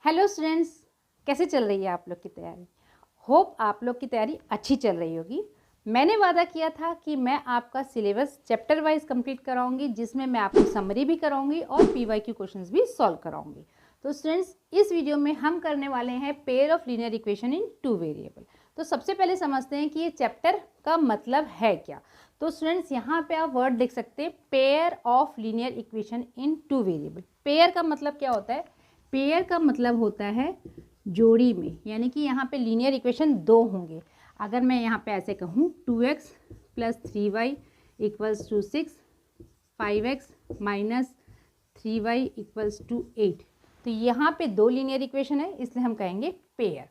Hello students, कैसे चल रही है आप लोग की तैयारी। होप आप लोग की तैयारी अच्छी चल रही होगी। मैंने वादा किया था कि मैं आपका सिलेबस चैप्टर वाइज कंप्लीट कराऊंगी, जिसमें मैं आपको समरी भी कराऊंगी और पीवाईक्यू क्वेश्चंस भी सॉल्व कराऊंगी। तो स्टूडेंट्स, इस वीडियो में हम करने वाले हैं pair of linear equation in two variable. तो सबसे पहले समझते हैं कि ये चैप्टर का मतलब है क्या। तो स्टूडेंट्स, यहाँ पे आप वर्ड देख सकते हैं, pair of linear equation in two variable. Pair का मतलब क्या होता है? पेयर का मतलब होता है जोड़ी में, यानी कि यहाँ पे लीनियर इक्वेशन दो होंगे। अगर मैं यहाँ पे ऐसे कहूँ 2x + 3y = 6, 5x - 3y = 8, तो यहाँ पे दो लीनियर इक्वेशन है, इसलिए हम कहेंगे पेयर।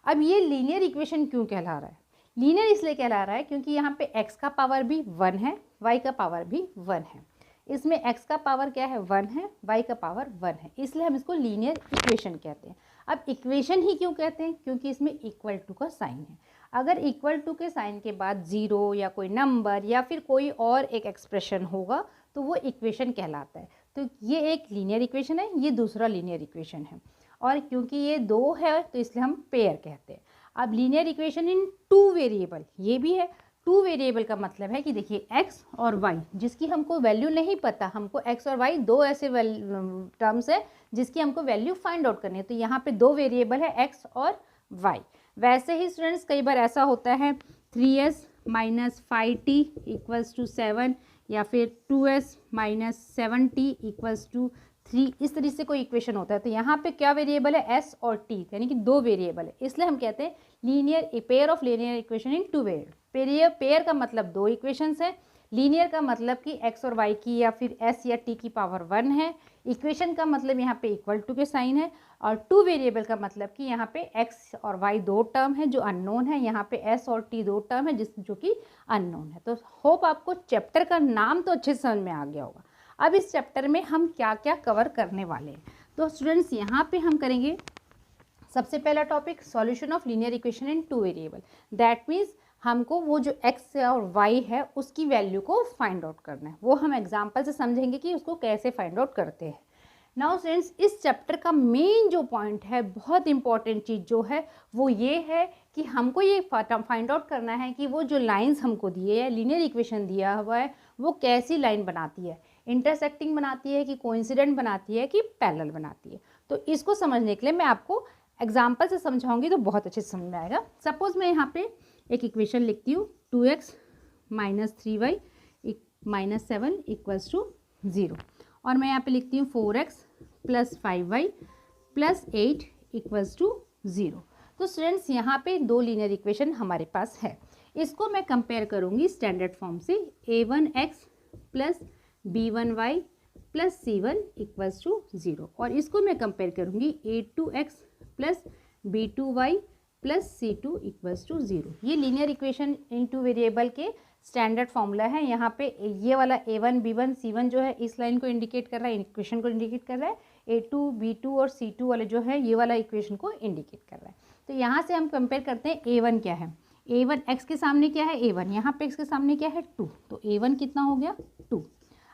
अब ये लीनियर इक्वेशन क्यों कहला रहा है? लीनियर इसलिए कहला रहा है क्योंकि यहाँ पे x का पावर भी 1 है, y का पावर भी 1 है। इसमें x का पावर क्या है? 1 है, y का पावर 1 है, इसलिए हम इसको लीनियर इक्वेशन कहते हैं। अब इक्वेशन ही क्यों कहते हैं? क्योंकि इसमें इक्वल टू का साइन है। अगर इक्वल टू के साइन के बाद जीरो या कोई नंबर या फिर कोई और एक एक्सप्रेशन होगा तो वो इक्वेशन कहलाता है। तो ये एक लीनियर इक्वेशन है, ये दूसरा लीनियर इक्वेशन है, और क्योंकि ये दो है तो इसलिए हम पेयर कहते हैं। अब linear equation in two variable ये भी है। टू वेरिएबल का मतलब है कि देखिए x और y, जिसकी हमको वैल्यू नहीं पता, हमको x और y दो ऐसे टर्म्स है जिसकी हमको वैल्यू फाइंड आउट करनी है। तो यहाँ पे दो वेरिएबल है x और y। वैसे ही स्टूडेंट्स, कई बार ऐसा होता है 3s - 5t = 7 या फिर 2s - 7t = 3, इस तरीके से कोई इक्वेशन होता है। तो यहाँ पे क्या वेरिएबल है? s और t, यानी कि दो वेरिएबल है, इसलिए हम कहते हैं linear pair of linear equation in two variable. Pair का मतलब दो इक्वेशंस है, लीनियर का मतलब कि x और y की या फिर s या t की पावर 1 है, इक्वेशन का मतलब यहाँ पे इक्वल टू के साइन है, और टू वेरिएबल का मतलब कि यहाँ पे x और y दो टर्म है जो अननोन है, यहाँ पे s और t दो टर्म है जो कि अननोन है। तो होप आपको चैप्टर का नाम तो अच्छे से समझ में आ गया होगा। अब इस चैप्टर में हम क्या क्या कवर करने वाले हैं, तो स्टूडेंट्स यहाँ पे हम करेंगे सबसे पहला topic solution of linear equation in two variable. That means हमको वो जो x और y है उसकी वैल्यू को फाइंड आउट करना है। वो हम एग्जाम्पल से समझेंगे कि उसको कैसे फाइंड आउट करते हैं। नाउ फ्रेंड्स, इस चैप्टर का मेन जो पॉइंट है, बहुत इंपॉर्टेंट चीज़ जो है वो ये है कि हमको ये फाइंड आउट करना है कि वो जो लाइंस हमको दिए है, लीनियर इक्वेशन दिया हुआ है, वो कैसी लाइन बनाती है, इंटरसेक्टिंग बनाती है कि कोइंसिडेंट बनाती है कि पैरेलल बनाती है। तो इसको समझने के लिए मैं आपको एग्जाम्पल से समझाऊंगी तो बहुत अच्छे से समझ में आएगा। सपोज मैं यहाँ पे एक इक्वेशन लिखती हूँ 2x - 3y - 7 = 0, और मैं यहाँ पे लिखती हूँ 4x + 5y + 8 = 0। तो स्टूडेंट्स, यहाँ पे दो लीनियर इक्वेशन हमारे पास है। इसको मैं कंपेयर करूँगी स्टैंडर्ड फॉर्म से, a1x + b1y + c1 = 0, और इसको मैं कंपेयर करूँगी a2x + b2y + c2 = 0। ये linear equation in two variable के स्टैंडर्ड फॉर्मूला है। यहाँ पे ये वाला a1 b1 c1 जो है इस लाइन को इंडिकेट कर रहा है, इक्वेशन को इंडिकेट कर रहा है। a2 b2 और c2 वाले जो है ये वाला इक्वेशन को इंडिकेट कर रहा है। तो यहाँ से हम कंपेयर करते हैं a1 क्या है। a1 x के सामने क्या है? a1। यहाँ पे x के सामने क्या है? 2, तो a1 कितना हो गया? 2।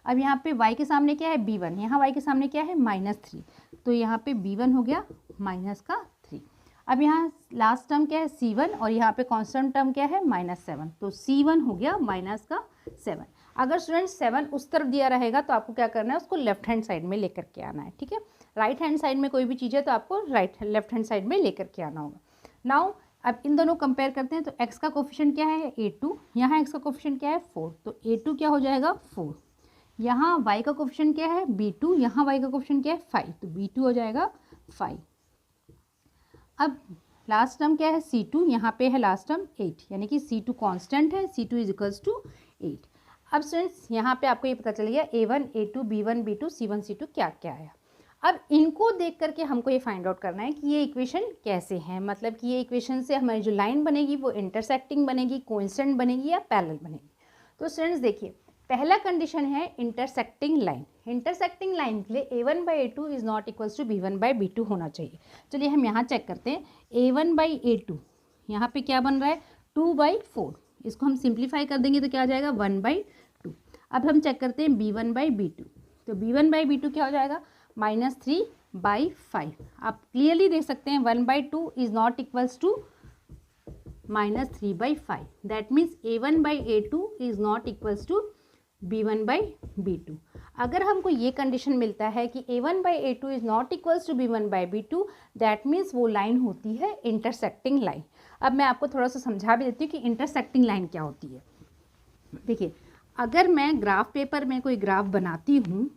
अब यहाँ पे y के सामने क्या है? b1। यहाँ y के सामने क्या है? -3, तो यहाँ पे b1 हो गया -3। अब यहाँ लास्ट टर्म क्या है? c1, और यहाँ पे कांस्टेंट टर्म क्या है? -7, तो c1 हो गया -7। अगर स्टूडेंट 7 उस तरफ दिया रहेगा तो आपको क्या करना है? उसको लेफ्ट हैंड साइड में लेकर के आना है, ठीक है। राइट हैंड साइड में कोई भी चीज़ है तो आपको लेफ्ट हैंड साइड में लेकर के आना होगा। नाउ अब इन दोनों कंपेयर करते हैं। तो x का कोफिशिएंट क्या है? a2। यहाँ x का कोफिशिएंट क्या है? 4, तो a2 क्या हो जाएगा? 4। यहाँ y का कोफिशिएंट क्या है? b2। यहाँ y का कोफिशिएंट क्या है? 5, तो b2 हो जाएगा 5। अब लास्ट टर्म क्या है? c2। यहाँ पे है लास्ट टर्म 8, यानी कि c2 कांस्टेंट है, c2 = 8। अब स्टूडेंट्स, यहाँ पे आपको ये पता चल गया a1 a2 b1 b2 c1 c2 क्या क्या है। अब इनको देख करके हमको ये फाइंड आउट करना है कि ये इक्वेशन कैसे हैं, मतलब कि ये इक्वेशन से हमारी जो लाइन बनेगी वो इंटरसेक्टिंग बनेगी, कोइंसिडेंट बनेगी या पैरेलल बनेगी। तो स्टूडेंट्स देखिए, पहला कंडीशन है इंटरसेक्टिंग लाइन। इंटरसेक्टिंग लाइन के लिए a1/a2 is not equal to b1/b2 होना चाहिए। चलिए हम यहाँ चेक करते हैं। a1/a2 यहाँ पे क्या बन रहा है? 2/4। इसको हम सिंप्लीफाई कर देंगे तो क्या आ जाएगा? 1/2। अब हम चेक करते हैं b1/b2, तो b1/b2 क्या हो जाएगा? -3 बाई 5। आप क्लियरली देख सकते हैं 1/2 is not equals to -3/5। That means A1/A2 is not equals to B1/B2। अगर हमको ये कंडीशन मिलता है कि A1/A2 is not equals to B1/B2, that means वो लाइन होती है इंटरसेक्टिंग लाइन। अब मैं आपको थोड़ा सा समझा भी देती हूँ कि इंटरसेक्टिंग लाइन क्या होती है। देखिए, अगर मैं ग्राफ पेपर में कोई ग्राफ बनाती हूँ,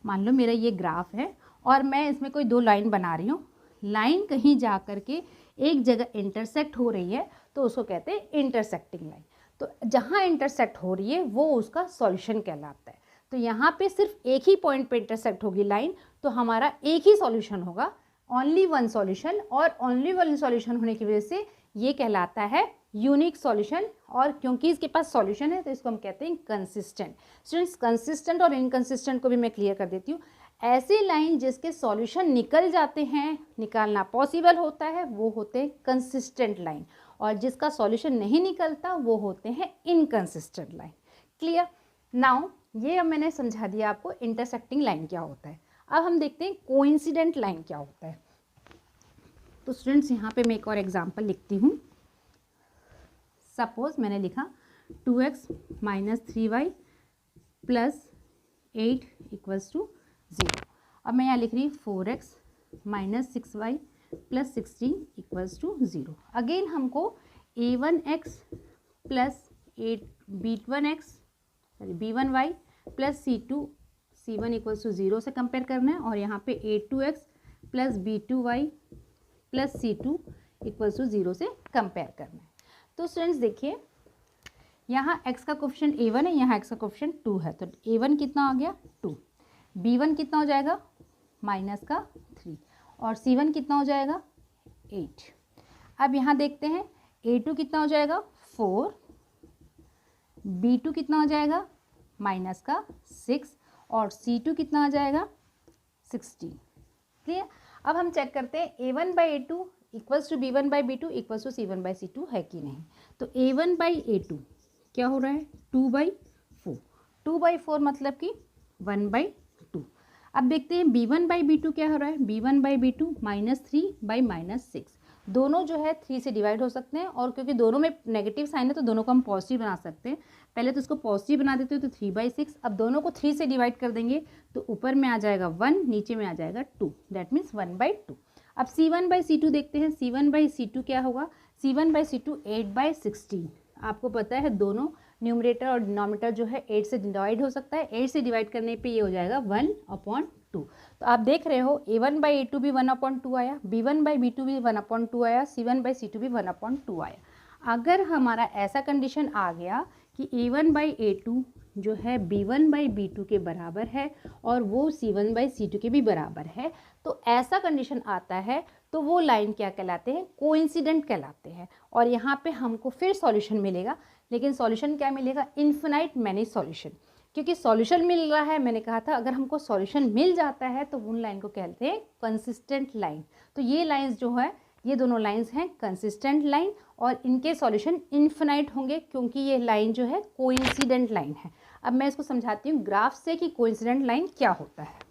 मान लो मेरा ये ग्राफ है और मैं इसमें कोई दो लाइन बना रही हूँ, लाइन कहीं जा कर के एक जगह इंटरसेक्ट हो रही है तो उसको कहते हैं इंटरसेक्टिंग लाइन। तो जहाँ इंटरसेक्ट हो रही है वो उसका सॉल्यूशन कहलाता है। तो यहाँ पे सिर्फ एक ही पॉइंट पे इंटरसेक्ट होगी लाइन, तो हमारा एक ही सॉल्यूशन होगा, ओनली वन सॉल्यूशन। और ओनली वन सॉल्यूशन होने की वजह से ये कहलाता है यूनिक सॉल्यूशन। और क्योंकि इसके पास सॉल्यूशन है तो इसको हम कहते हैं कंसिस्टेंट। स्टूडेंट्स, कंसिस्टेंट और इनकंसिस्टेंट को भी मैं क्लियर कर देती हूँ। ऐसे लाइन जिसके सॉल्यूशन निकल जाते हैं, निकालना पॉसिबल होता है, वो होते हैं कंसिस्टेंट लाइन। और जिसका सॉल्यूशन नहीं निकलता वो होते हैं इनकंसिस्टेंट लाइन। क्लियर? नाउ ये अब मैंने समझा दिया आपको इंटरसेक्टिंग लाइन क्या होता है। अब हम देखते हैं कोइंसिडेंट लाइन क्या होता है। तो स्टूडेंट्स, यहाँ पे मैं एक और एग्जांपल लिखती हूँ। सपोज मैंने लिखा 2x - 3y + 8 = 0। अब मैं यहाँ लिख रही हूँ 4x - 6y + 16 = 0। अगेन हमको a1x + 8 b1y + c1 = 0 से कंपेयर करना है। और यहाँ पे a2x + b2y + c2 = 0 से कंपेयर करना है। तो स्टूडेंट्स देखिए, यहाँ x का कोफिशिएंट a1 है, यहाँ x का कोफिशिएंट 2 है। तो a1 कितना आ गया 2, b1 कितना हो जाएगा -3 और c1 कितना हो जाएगा 8। अब यहाँ देखते हैं a2 कितना हो जाएगा 4, b2 कितना हो जाएगा -6 और c2 कितना आ जाएगा 16। क्लियर? अब हम चेक करते हैं a1/a2 = b1/b2 = c1/c2 है कि नहीं। तो a1/a2 क्या हो रहा है 2/4, 2/4 मतलब कि 1/2। अब देखते हैं b1/b2 क्या हो रहा है, b1/b2 -3/-6। दोनों जो है 3 से डिवाइड हो सकते हैं, और क्योंकि दोनों में नेगेटिव साइन है तो दोनों को हम पॉजिटिव बना सकते हैं। पहले तो इसको पॉजिटिव बना देते हो तो 3/6। अब दोनों को 3 से डिवाइड कर देंगे तो ऊपर में आ जाएगा 1, नीचे में आ जाएगा 2, दैट मीन्स 1/2। अब c1/c2 देखते हैं। c1/c2 क्या होगा, c1/c2 8/16। आपको पता है दोनों न्यूमरेटर और डिनोमिनेटर जो है 8 से डिवाइड हो सकता है। 8 से डिवाइड करने पे ये हो जाएगा 1/2। तो आप देख रहे हो a1/a2 भी 1/2 आया, b1/b2 भी 1/2 आया, c1/c2 भी 1/2 आया। अगर हमारा ऐसा कंडीशन आ गया कि a1/a2 जो है b1/b2 के बराबर है और वो c1/c2 के भी बराबर है, तो ऐसा कंडीशन आता है तो वो लाइन क्या कहलाते हैं, कोइंसिडेंट कहलाते हैं। और यहाँ पे हमको फिर सॉल्यूशन मिलेगा, लेकिन सॉल्यूशन क्या मिलेगा, इन्फिनाइट मैनी सॉल्यूशन। क्योंकि सॉल्यूशन मिल रहा है, मैंने कहा था अगर हमको सॉल्यूशन मिल जाता है तो उन लाइन को कहते हैं कंसिस्टेंट लाइन। तो ये लाइंस जो है, ये दोनों लाइंस हैं कंसिस्टेंट लाइन, और इनके सॉल्यूशन इन्फिनाइट होंगे क्योंकि ये लाइन जो है कोइंसिडेंट लाइन है। अब मैं इसको समझाती हूँ ग्राफ से कि कोइंसिडेंट लाइन क्या होता है।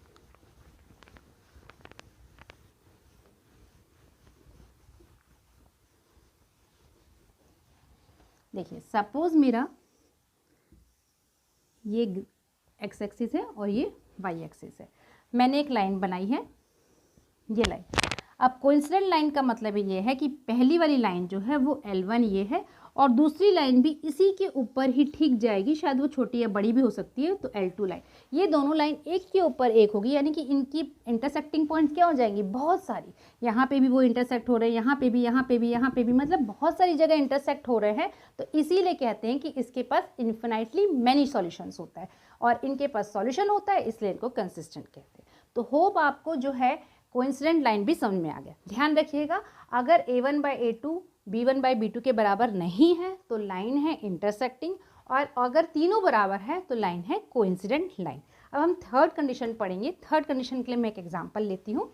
देखिए, सपोज मेरा ये एक्स एक्सिस है और ये वाई एक्सिस है। मैंने एक लाइन बनाई है, ये लाइन। अब कोइंसिडेंट लाइन का मतलब ये है कि पहली वाली लाइन जो है वो L1 ये है, और दूसरी लाइन भी इसी के ऊपर ही ठीक जाएगी, शायद वो छोटी या बड़ी भी हो सकती है, तो L2 लाइन। ये दोनों लाइन एक के ऊपर एक होगी, यानी कि इनकी इंटरसेक्टिंग पॉइंट्स क्या हो जाएंगी, बहुत सारी। यहाँ पे भी वो इंटरसेक्ट हो रहे हैं, यहाँ पे भी, यहाँ पे भी, यहाँ पे भी, मतलब बहुत सारी जगह इंटरसेक्ट हो रहे हैं। तो इसीलिए कहते हैं कि इसके पास इन्फिनाइटली मैनी सॉल्यूशंस होता है, और इनके पास सॉल्यूशन होता है, इसलिए इनको कंसिस्टेंट कहते हैं। तो होप आपको जो है कोइंसिडेंट लाइन भी समझ में आ गया। ध्यान रखिएगा, अगर a1/a2 b1/b2 के बराबर नहीं है तो लाइन है इंटरसेक्टिंग, और अगर तीनों बराबर है तो लाइन है कोइंसिडेंट लाइन। अब हम थर्ड कंडीशन पढ़ेंगे। थर्ड कंडीशन के लिए मैं एक एग्जांपल लेती हूँ।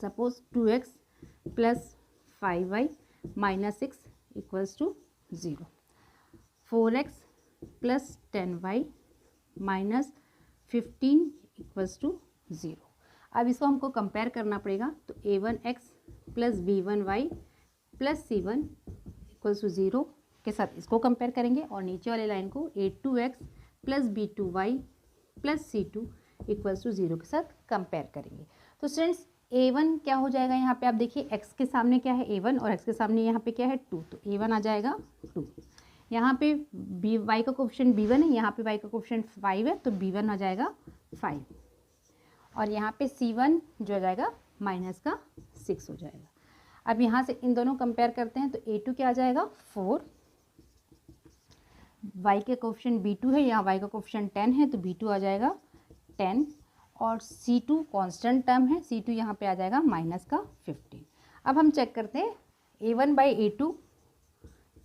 Suppose 2x + 5y - 6 = 0, 4x plus 10y minus 15 equals to 0। अब इसको हमको कंपेयर करना पड़ेगा, तो a1x plus b1y plus c1 equals to 0 के साथ इसको कंपेयर करेंगे और नीचे वाले लाइन को a2x plus b2y plus c2 equals to 0 के साथ कंपेयर करेंगे। तो स्टूडेंट्स a1 क्या हो जाएगा, यहाँ पे आप देखिए x के सामने क्या है a1 और x के सामने यहाँ पे क्या है 2, तो a1 आ जाएगा 2। यहाँ पे y का कोफिशिएंट b1 है, यहाँ पे y का कोफिशिएंट 5 है, तो b1 आ जाएगा 5 और यहाँ पे c1 जो आ जाएगा माइनस का 6 हो जाएगा। अब यहाँ से इन दोनों कंपेयर करते हैं, तो a2 क्या आ जाएगा 4, y के कोफिशिएंट b2 है, यहाँ y का कोफिशिएंट 10 है, तो b2 आ जाएगा 10 और c2 कांस्टेंट टर्म है, c2 यहाँ पे आ जाएगा माइनस का 15। अब हम चेक करते हैं a1 बाई a2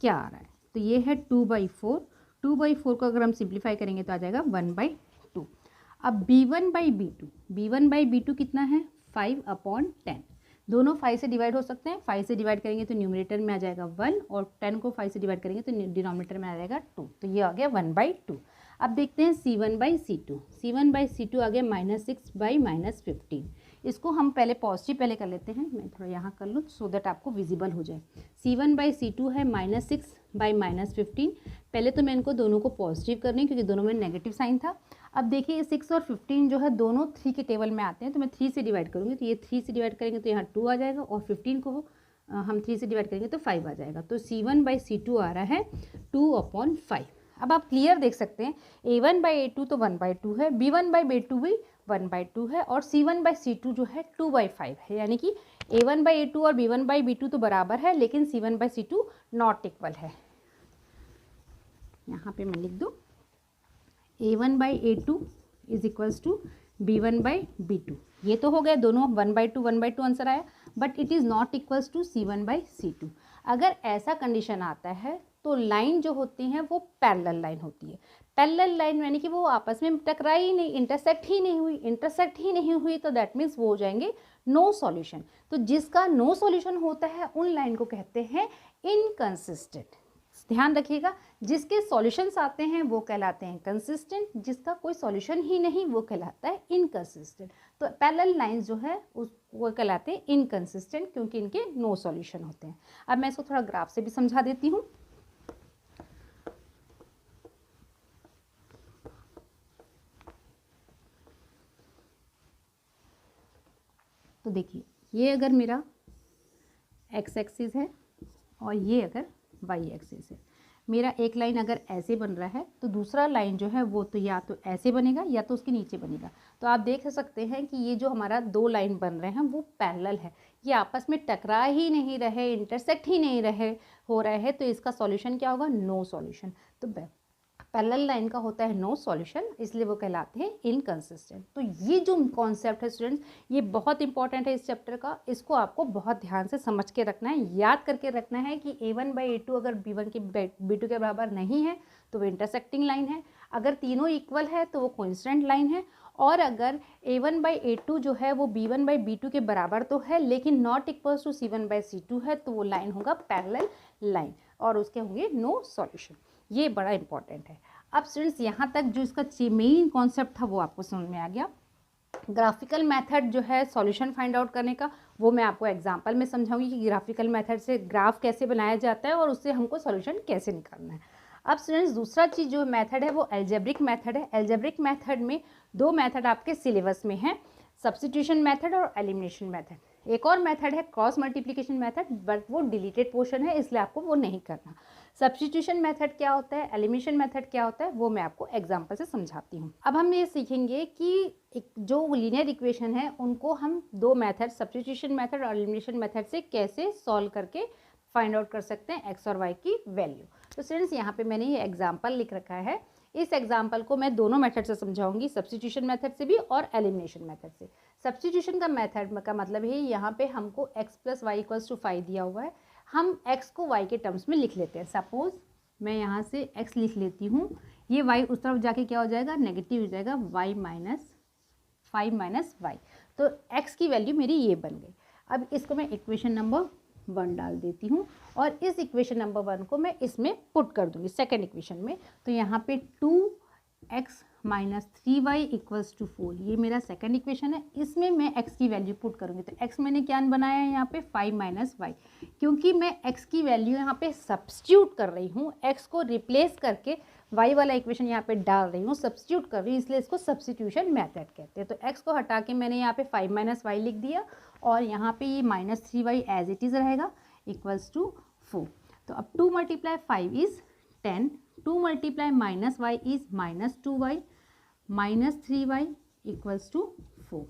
क्या आ रहा है, तो ये है 2/4, 2/4 को अगर हम सिंप्लीफाई करेंगे तो आ जाएगा 1/2। अब b1 by b2, b1 by b2 कितना है 5/10, दोनों 5 से डिवाइड हो सकते हैं, 5 से डिवाइड करेंगे तो न्यूमरेटर में आ जाएगा 1 और 10 को 5 से डिवाइड करेंगे तो डिनोमिनेटर में आ जाएगा 2, तो ये आ गया 1/2। अब देखते हैं c1 by c2, c1 by c2 आ गया -6/-15। इसको हम पहले पॉजिटिव पहले कर लेते हैं, मैं थोड़ा यहाँ कर लूँ सो दैट आपको विजिबल हो जाए। c1 बाई c2 है -6/-15, पहले तो मैं इनको दोनों को पॉजिटिव कर रही हूँ क्योंकि दोनों में नेगेटिव साइन था। अब देखिए 6 और 15 जो है दोनों 3 के टेबल में आते हैं, तो मैं 3 से डिवाइड करूँगी, तो ये 3 से डिवाइड करेंगे तो यहाँ 2 आ जाएगा और 15 को हम 3 से डिवाइड करेंगे तो 5 आ जाएगा, तो c1 बाई c2 आ रहा है 2/5। अब आप क्लियर देख सकते हैं a1 बाई a2 तो 1/2 है, b1 बाई b2 भी 1/2 है और c1 बाई c2 जो है 2/5 है, यानी कि a1 बाई a2 और b1 बाई b2 तो बराबर है लेकिन c1 by c2 not equal है। यहाँ पे मैं लिख दूँ a1 by a2 is equals to b1 by b2, ये तो हो गया दोनों 1/2 आंसर आया, but it is not equals to c1 by c2। अगर ऐसा कंडीशन आता है तो लाइन जो होती हैं वो पैरेलल लाइन होती है। पैरेलल लाइन यानी कि वो आपस में टकराई ही नहीं, इंटरसेक्ट ही नहीं हुई, तो दैट मीन्स वो हो जाएंगे नो सॉल्यूशन। तो जिसका नो सॉल्यूशन होता है उन लाइन को कहते हैं इनकंसिस्टेंट। ध्यान रखिएगा, जिसके सॉल्यूशंस आते हैं वो कहलाते हैं कंसिस्टेंट, जिसका कोई सॉल्यूशन ही नहीं वो कहलाता है इनकंसिस्टेंट। तो पैरेलल लाइंस जो है वो कहलाते हैं इनकंसिस्टेंट क्योंकि इनके नो सॉल्यूशन होते हैं। अब मैं इसको थोड़ा ग्राफ से भी समझा देती हूँ। तो देखिए ये अगर मेरा x एक्सिस है और ये अगर y एक्सिस है, मेरा एक लाइन अगर ऐसे बन रहा है तो दूसरा लाइन जो है वो तो या तो ऐसे बनेगा या तो उसके नीचे बनेगा। तो आप देख सकते हैं कि ये जो हमारा दो लाइन बन रहे हैं वो पैरेलल है, ये आपस में टकरा ही नहीं रहे, इंटरसेक्ट ही नहीं रहे हो रहे हैं, तो इसका सॉल्यूशन क्या होगा नो सॉल्यूशन। तो पैरेलल लाइन का होता है नो सॉल्यूशन, इसलिए वो कहलाते हैं इनकंसिस्टेंट। तो ये जो कॉन्सेप्ट है स्टूडेंट्स ये बहुत इंपॉर्टेंट है इस चैप्टर का, इसको आपको बहुत ध्यान से समझ के रखना है, याद करके रखना है कि a1 बाई a2 अगर b1 के b2 के बराबर नहीं है तो वो इंटरसेक्टिंग लाइन है, अगर तीनों इक्वल है तो वो कोइंसिडेंट लाइन है, और अगर a1 बाई a2 जो है वो b1 बाई b2 के बराबर तो है लेकिन not equals to c1 by c2 है, तो वो लाइन होगा पैरेलल लाइन और उसके होंगे नो सॉल्यूशन। ये बड़ा इंपॉर्टेंट है। अब स्टूडेंट्स यहाँ तक जो इसका मेन कॉन्सेप्ट था वो आपको समझ में आ गया। ग्राफिकल मेथड जो है सॉल्यूशन फाइंड आउट करने का वो मैं आपको एग्जांपल में समझाऊंगी कि ग्राफिकल मेथड से ग्राफ कैसे बनाया जाता है और उससे हमको सॉल्यूशन कैसे निकालना है। अब स्टूडेंट्स दूसरा चीज़ जो मेथड है वो एल्जेब्रिक मेथड है। एल्जेब्रिक मेथड में दो मेथड आपके सिलेबस में है, सब्स्टिट्यूशन मेथड और एलिमिनेशन मेथड। एक और मेथड है क्रॉस मल्टीप्लिकेशन मेथड, बट वो डिलीटेड पोर्शन है इसलिए आपको वो नहीं करना। सब्स्टिट्यूशन मेथड क्या होता है, एलिमिनेशन मेथड क्या होता है, वो मैं आपको एग्जांपल से समझाती हूँ। अब हम ये सीखेंगे कि एक जो लीनियर इक्वेशन है उनको हम दो मेथड सब्स्टिट्यूशन मेथड और एलिमिनेशन मेथड से कैसे सॉल्व करके फाइंड आउट कर सकते हैं एक्स और वाई की वैल्यू। तो स्टूडेंट्स यहाँ पे मैंने ये एग्जाम्पल लिख रखा है, इस एग्जाम्पल को मैं दोनों मेथड से समझाऊंगी, सब्स्टिट्यूशन मेथड से भी और एलिमिनेशन मेथड से। सब्स्टिट्यूशन का मेथड का मतलब है यहाँ पे हमको x plus y equals to 5 दिया हुआ है, हम x को y के टर्म्स में लिख लेते हैं। सपोज मैं यहाँ से x लिख लेती हूँ, ये y उस तरफ जाके क्या हो जाएगा नेगेटिव हो जाएगा, y माइनस 5 माइनस वाई, तो x की वैल्यू मेरी ये बन गई। अब इसको मैं इक्वेशन नंबर 1 डाल देती हूँ और इस इक्वेशन नंबर 1 को मैं इसमें पुट कर दूँगी सेकेंड इक्वेशन में। तो यहाँ पे 2x minus 3y equals to 4, ये मेरा सेकेंड इक्वेशन है। इसमें मैं x की वैल्यू पुट करूँगी। तो x मैंने क्या बनाया है यहाँ पे 5 माइनस वाई, क्योंकि मैं x की वैल्यू यहाँ पे सब्स्टिट्यूट कर रही हूँ, x को रिप्लेस करके y वाला इक्वेशन यहाँ पे डाल रही हूँ, सब्स्टिट्यूट कर रही हूँ, इसलिए इसको सब्स्टिट्यूशन मेथड कहते हैं। तो x को हटा के मैंने यहाँ पे 5 माइनस वाई लिख दिया और यहाँ पे ये minus 3y as it is रहेगा इक्वल्स टू 4। तो अब 2 multiply 5 is 10, 2 multiply minus y is minus 2y minus 3y equals to 4।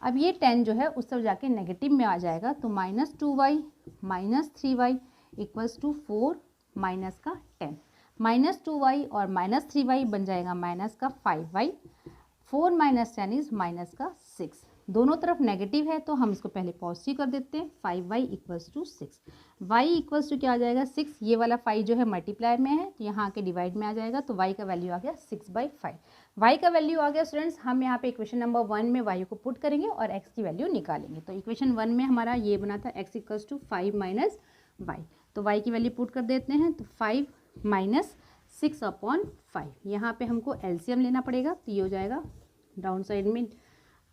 अब ये 10 जो है उस तरफ जाके नेगेटिव में आ जाएगा, तो minus 2y minus 3y equals to 4 minus का 10, माइनस 2y और माइनस 3y बन जाएगा माइनस का 5y, 4 माइनस 10 इज माइनस का 6। दोनों तरफ नेगेटिव है तो हम इसको पहले पॉजिटिव कर देते हैं, 5y equals to 6, y equals to क्या आ जाएगा 6, ये वाला 5 जो है मल्टीप्लाई में है तो यहाँ आके डिवाइड में आ जाएगा, तो y का वैल्यू आ गया 6/5। y का वैल्यू आ गया स्टूडेंट्स, हम यहाँ पे इक्वेशन नंबर 1 में y को पुट करेंगे और x की वैल्यू निकालेंगे। तो इक्वेशन 1 में हमारा ये बना था x equals to 5 minus y, तो y की वैल्यू पुट कर देते हैं, तो 5 माइनस 6/5, यहाँ पे हमको एलसीएम लेना पड़ेगा, तो ये हो जाएगा डाउन साइड में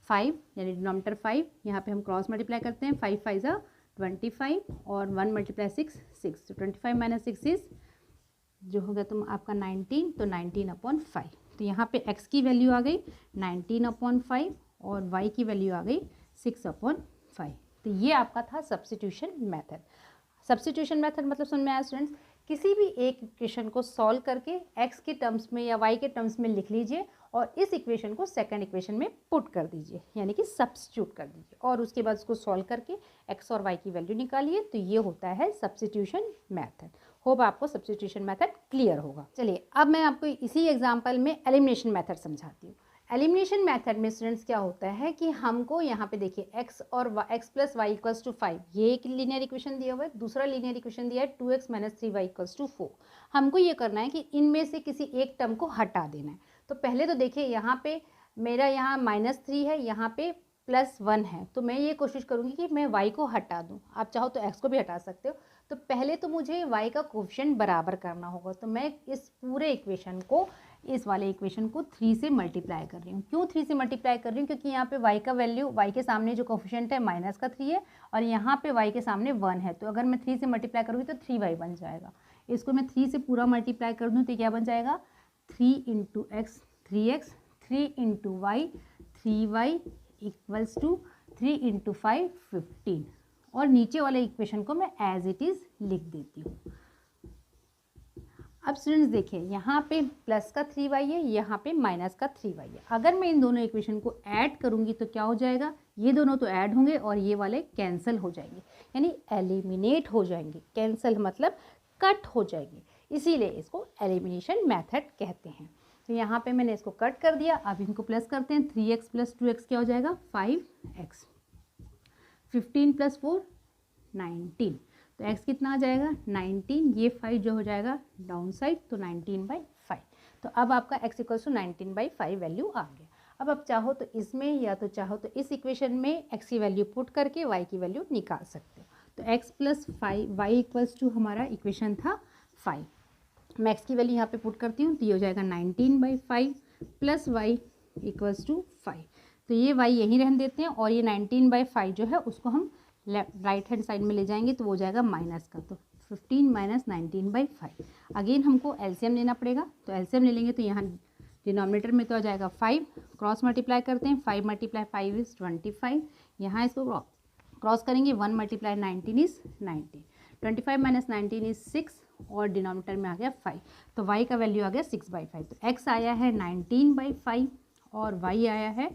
5 यानी डिनोमिनेटर 5, यहाँ पे हम क्रॉस मल्टीप्लाई करते हैं, 5 5 ज़ा 25 और 1 मल्टीप्लाई 6 6, तो 25 माइनस 6 इज जो होगा तुम आपका 19, तो 19/5। तो यहाँ पे x की वैल्यू आ गई 19/5 और y की वैल्यू आ गई 6/5। तो ये आपका था सब्स्टिट्यूशन मेथड। सब्स्टिट्यूशन मेथड मतलब समझ में आया स्टूडेंट्स, किसी भी एक इक्वेशन को सॉल्व करके x के टर्म्स में या y के टर्म्स में लिख लीजिए और इस इक्वेशन को सेकंड इक्वेशन में पुट कर दीजिए, यानी कि सब्स्टिट्यूट कर दीजिए और उसके बाद उसको सॉल्व करके x और y की वैल्यू निकालिए, तो ये होता है सब्स्टिट्यूशन मेथड। होप आपको सब्स्टिट्यूशन मेथड क्लियर होगा। चलिए अब मैं आपको इसी एग्जाम्पल में एलिमिनेशन मेथड समझाती हूँ। एलिमिनेशन मेथड में स्टूडेंट्स क्या होता है कि हमको यहाँ पे देखिए x और x plus y equals to 5, ये एक लीनियर इक्वेशन दिया हुआ है, दूसरा लीनियर इक्वेशन दिया है 2x minus 3y equals to 4। हमको ये करना है कि इनमें से किसी एक टर्म को हटा देना है। तो पहले तो देखिए यहाँ पे मेरा यहाँ -3 है, यहाँ पे +1 है, तो मैं ये कोशिश करूँगी कि मैं y को हटा दूँ। आप चाहो तो x को भी हटा सकते हो। तो पहले तो मुझे y का कोफिशिएंट बराबर करना होगा, तो मैं इस पूरे इक्वेशन को, इस वाले इक्वेशन को 3 से मल्टीप्लाई कर रही हूँ। क्यों 3 से मल्टीप्लाई कर रही हूँ? क्योंकि यहाँ पे y का वैल्यू, y के सामने जो कोफिशिएंट है माइनस का 3 है और यहाँ पे y के सामने 1 है, तो अगर मैं 3 से मल्टीप्लाई करूँगी तो 3y बन जाएगा। इसको मैं 3 से पूरा मल्टीप्लाई कर दूँ तो क्या बन जाएगा 3 into x 3x, 3 into y 3y equals to 3 into 5 15, और नीचे वाले इक्वेशन को मैं एज इट इज़ लिख देती हूँ। अब स्टूडेंट्स देखिए यहाँ पे प्लस का 3y है, यहाँ पे माइनस का 3y है। अगर मैं इन दोनों इक्वेशन को ऐड करूँगी तो क्या हो जाएगा, ये दोनों तो ऐड होंगे और ये वाले कैंसिल हो जाएंगे, यानी एलिमिनेट हो जाएंगे। कैंसिल मतलब कट हो जाएंगे, इसीलिए इसको एलिमिनेशन मेथड कहते हैं। तो यहाँ पे मैंने इसको कट कर दिया। अब इनको प्लस करते हैं, 3x प्लस 2x क्या हो जाएगा 5x, 15 प्लस 4 19, तो x कितना आ जाएगा 19, ये 5 जो हो जाएगा डाउन साइड, तो 19/5। तो अब आपका x इक्वल्स टू 19/5 वैल्यू आ गया। अब आप चाहो तो इसमें या तो चाहो तो इस इक्वेशन में x की वैल्यू पुट करके y की वैल्यू निकाल सकते हो। तो x plus 5 y equals to हमारा इक्वेशन था 5, मैं x की वैल्यू यहाँ पे पुट करती हूँ, तो ये हो जाएगा 19/5 प्लस y इक्वल्स टू 5। तो ये y यहीं रहने देते हैं और ये 19/5 जो है उसको हम राइट हैंड साइड में ले जाएंगे, तो वो हो जाएगा माइनस का, तो 15 माइनस 19/5। अगेन हमको एलसीएम लेना पड़ेगा, तो एलसीएम ले लेंगे तो यहाँ डिनोमिनेटर में तो आ जाएगा 5, क्रॉस मल्टीप्लाई करते हैं, 5 मल्टीप्लाई 5 इज़ 25, यहाँ इसको क्रॉस करेंगे, 1 मल्टीप्लाई 19 इज़ 19, 25 माइनस 19 इज़ 6 और डिनोमिनेटर में आ गया 5, तो y का वैल्यू आ गया 6/5। तो x आया है 19/5 और y आया है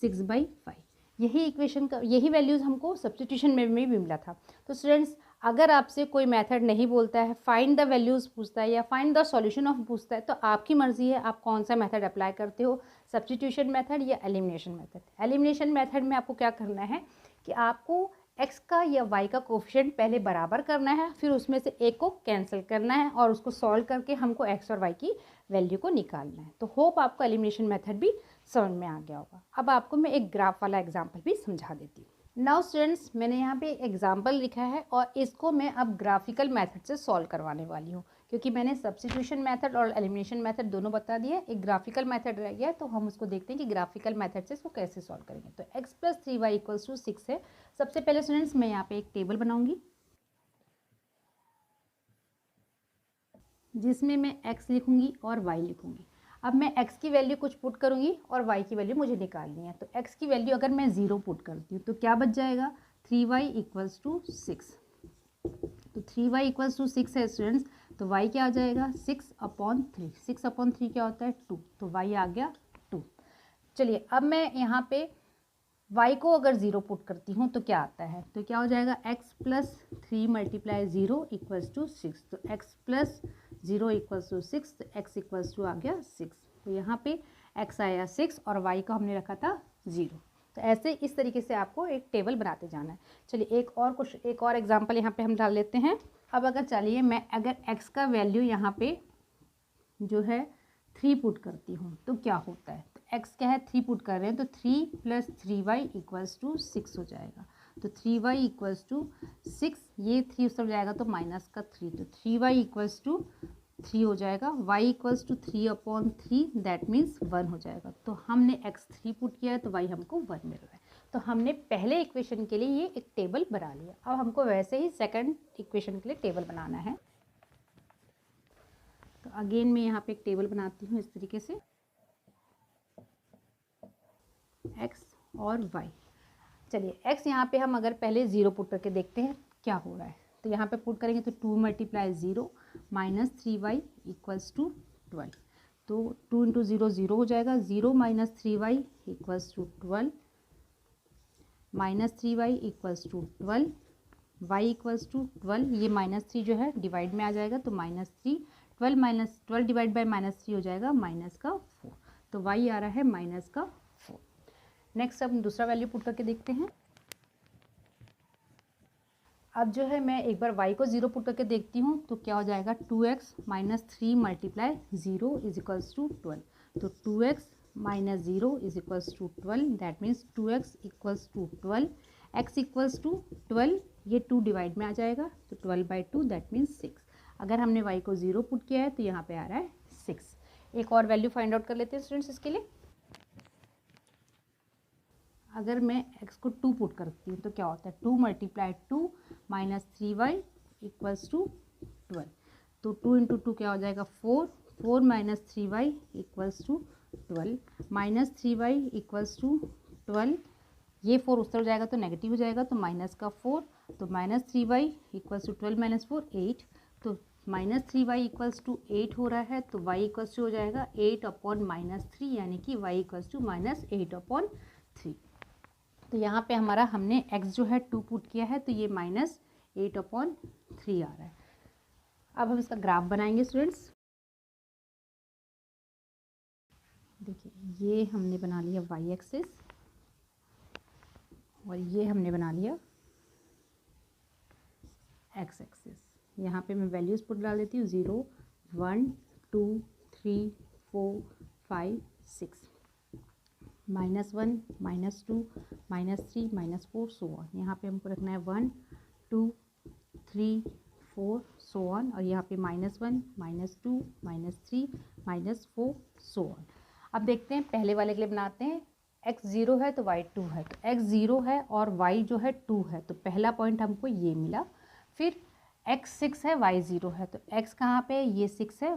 6/5। यही इक्वेशन का, यही वैल्यूज़ हमको सब्स्टिट्यूशन में भी मिला था। तो स्टूडेंट्स अगर आपसे कोई मेथड नहीं बोलता है, फाइंड द वैल्यूज़ पूछता है या फाइंड द सॉल्यूशन ऑफ पूछता है, तो आपकी मर्ज़ी है आप कौन सा मेथड अप्लाई करते हो, सब्स्टिट्यूशन मेथड या एलिमिनेशन मेथड। एलिमिनेशन मेथड में आपको क्या करना है कि आपको x का या y का कोफिशिएंट पहले बराबर करना है, फिर उसमें से एक को कैंसिल करना है और उसको सॉल्व करके हमको x और y की वैल्यू को निकालना है। तो होप आपको एलिमिनेशन मेथड भी समझ में आ गया होगा। अब आपको मैं एक ग्राफ वाला एग्जांपल भी समझा देती हूँ। नाउ स्टूडेंट्स, मैंने यहाँ पे एग्जाम्पल लिखा है और इसको मैं अब ग्राफिकल मेथड से सॉल्व करवाने वाली हूँ, क्योंकि मैंने सब्स्टिट्यूशन मेथड और एलिमिनेशन मेथड दोनों बता दिया। एक ग्राफिकल मेथड रह गया, तो हम उसको देखते हैं कि ग्राफिकल मेथड से इसको कैसे सॉल्व करेंगे। तो x + 3y = 6 है। सबसे पहले स्टूडेंट्स मैं यहाँ पे एक टेबल बनाऊंगी जिसमें मैं x लिखूंगी और y लिखूंगी। अब मैं x की वैल्यू कुछ पुट करूंगी और y की वैल्यू मुझे निकालनी है। तो x की वैल्यू अगर मैं 0 पुट करती हूँ तो क्या बच जाएगा, 3y = 6। तो 3y = 6 है स्टूडेंट्स, तो y क्या आ जाएगा 6/3। 6/3 क्या होता है 2, तो y आ गया 2। चलिए अब मैं यहाँ पे y को अगर 0 पुट करती हूँ तो क्या आता है, तो क्या हो जाएगा x + 3 × 0 = 6। तो x + 0 = 6, तो x = आ गया 6। तो यहाँ पे x आया 6 और y को हमने रखा था 0। तो ऐसे इस तरीके से आपको एक टेबल बनाते जाना है। चलिए एक और एग्जांपल यहाँ पे हम डाल लेते हैं। अब अगर चलिए मैं अगर x का वैल्यू यहाँ पे जो है 3 पुट करती हूँ तो क्या होता है, तो x क्या है 3 पुट कर रहे हैं, तो 3 + 3y = 6 हो जाएगा। तो 3y = 6, ये 3 उस तरफ जाएगा तो -3, तो 3y = 3 हो जाएगा। y = 3/3, दैट मीन्स 1 हो जाएगा। तो हमने x 3 पुट किया है तो y हमको 1 मिल रहा है। तो हमने पहले इक्वेशन के लिए ये एक टेबल बना लिया। अब हमको वैसे ही सेकंड इक्वेशन के लिए टेबल बनाना है। तो अगेन मैं यहाँ पे एक टेबल बनाती हूँ इस तरीके से, x और y। चलिए x यहाँ पे हम अगर पहले 0 पुट करके देखते हैं क्या हो रहा है। तो यहाँ पे पुट करेंगे तो 2 × 0 -3y = 12। तो 2 × 0 0 हो जाएगा, 0 - 3y = 12, -3y = 12, y = 12। ये -3 जो है डिवाइड में आ जाएगा तो -3, 12 डिवाइड बाय -3 हो जाएगा -4। तो y आ रहा है -4। नेक्स्ट अब दूसरा वैल्यू पुट करके देखते हैं। अब जो है मैं एक बार y को 0 पुट करके देखती हूँ तो क्या हो जाएगा, 2x - 3 × 0 = 12। तो 2x - 0 = 12, that means 2x = 12, x = 12, ये 2 डिवाइड में आ जाएगा तो 12/2, दैट मीन्स 6। अगर हमने y को 0 पुट किया है तो यहाँ पे आ रहा है 6। एक और वैल्यू फाइंड आउट कर लेते हैं स्टूडेंट्स इसके लिए। अगर मैं x को 2 पुट करती हूँ तो क्या होता है, 2 × 2 -3y = 12। तो 2 × 2 क्या हो जाएगा 4, 4 - 3y = 12, -3y = 12, ये 4 उस तरफ जाएगा तो नेगेटिव हो जाएगा तो -4, तो -3y = 12 - 4 8, तो -3y = 8 हो रहा है। तो y = हो जाएगा 8/-3, यानी कि y = -8/3। तो यहाँ पे हमारा हमने x जो है 2 पुट किया है तो ये -8/3 आ रहा है। अब हम इसका ग्राफ बनाएंगे स्टूडेंट्स। देखिए ये हमने बना लिया y एक्सिस और ये हमने बना लिया x एक्सिस। यहाँ पे मैं वैल्यूज़ पुट डाल देती हूँ, 0 1 2 3 4 5 6, -1 -2 -3 -4 सो ऑन। यहाँ पे हमको रखना है 1 2 3 4 सो ऑन, और यहाँ पे -1 -2 -3 -4 सो ऑन। अब देखते हैं पहले वाले के लिए बनाते हैं। x 0 है तो y 2 है, तो x 0 है और y जो है 2 है, तो पहला पॉइंट हमको ये मिला। फिर x 6 है y 0 है, तो x कहाँ पे, ये 6 है,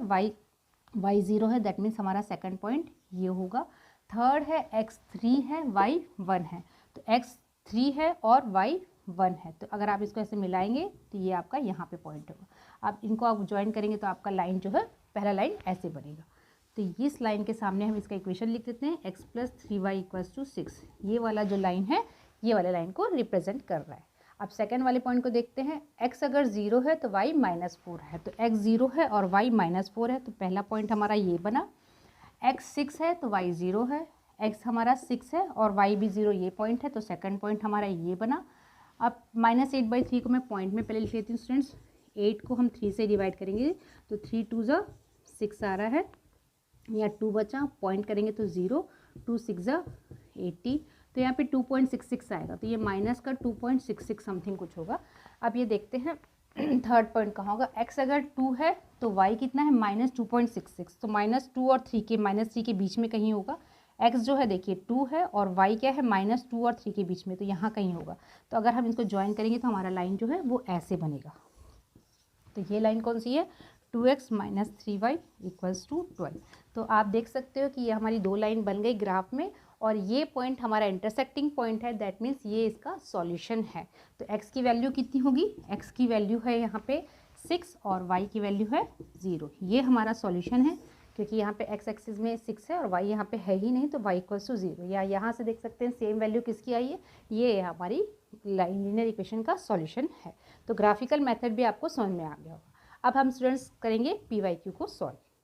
y 0 है, दैट मीन्स हमारा सेकंड पॉइंट ये होगा। थर्ड है x 3 है y 1 है, तो x 3 है और y 1 है। तो अगर आप इसको ऐसे मिलाएंगे तो ये आपका यहाँ पे पॉइंट होगा। अब इनको आप ज्वाइन करेंगे तो आपका लाइन जो है पहला लाइन ऐसे बनेगा। तो इस लाइन के सामने हम इसका इक्वेशन लिख देते हैं, x + 3y = 6। ये वाला जो लाइन है ये वाले लाइन को रिप्रेजेंट कर रहा है। अब सेकंड वाले पॉइंट को देखते हैं। x अगर 0 है तो y -4 है, तो x 0 है और y -4 है, तो पहला पॉइंट हमारा ये बना। x 6 है तो y 0 है, x हमारा 6 है और y भी 0, ये पॉइंट है, तो सेकंड पॉइंट हमारा ये बना। अब -8/3 को मैं पॉइंट में पहले लिख लेती हूँ स्टूडेंट्स। 8 को हम 3 से डिवाइड करेंगे तो 3 2 ज़ा 6 आ रहा है, या 2 बचा, पॉइंट करेंगे तो 0, 2 6 ज़ा 80, तो यहाँ पे 2.66 आएगा, तो ये माइनस का 2.66 समथिंग कुछ होगा। अब ये देखते हैं थर्ड पॉइंट कहाँ होगा। x अगर 2 है तो y कितना है -2.66, तो -2 और 3 के -3 के बीच में कहीं होगा। x जो है देखिए 2 है और y क्या है -2 और 3 के बीच में, तो यहाँ कहीं होगा। तो अगर हम इसको ज्वाइन करेंगे तो हमारा लाइन जो है वो ऐसे बनेगा। तो ये लाइन कौन सी है, 2x - 3y = 12। तो आप देख सकते हो कि ये हमारी दो लाइन बन गई ग्राफ में, और ये पॉइंट हमारा इंटरसेक्टिंग पॉइंट है, दैट मीन्स ये इसका सॉल्यूशन है। तो x की वैल्यू कितनी होगी, x की वैल्यू है यहाँ पे 6 और y की वैल्यू है 0। ये हमारा सॉल्यूशन है, क्योंकि यहाँ पे x एक्सिस में 6 है और y यहाँ पे है ही नहीं, तो y = 0। या यहाँ से देख सकते हैं सेम वैल्यू किसकी आई है, ये हमारी लीनियर इक्वेशन का सॉल्यूशन है। तो ग्राफिकल मेथड भी आपको समझ में आ गया होगा। अब हम स्टूडेंट्स करेंगे PYQ को सॉल्व।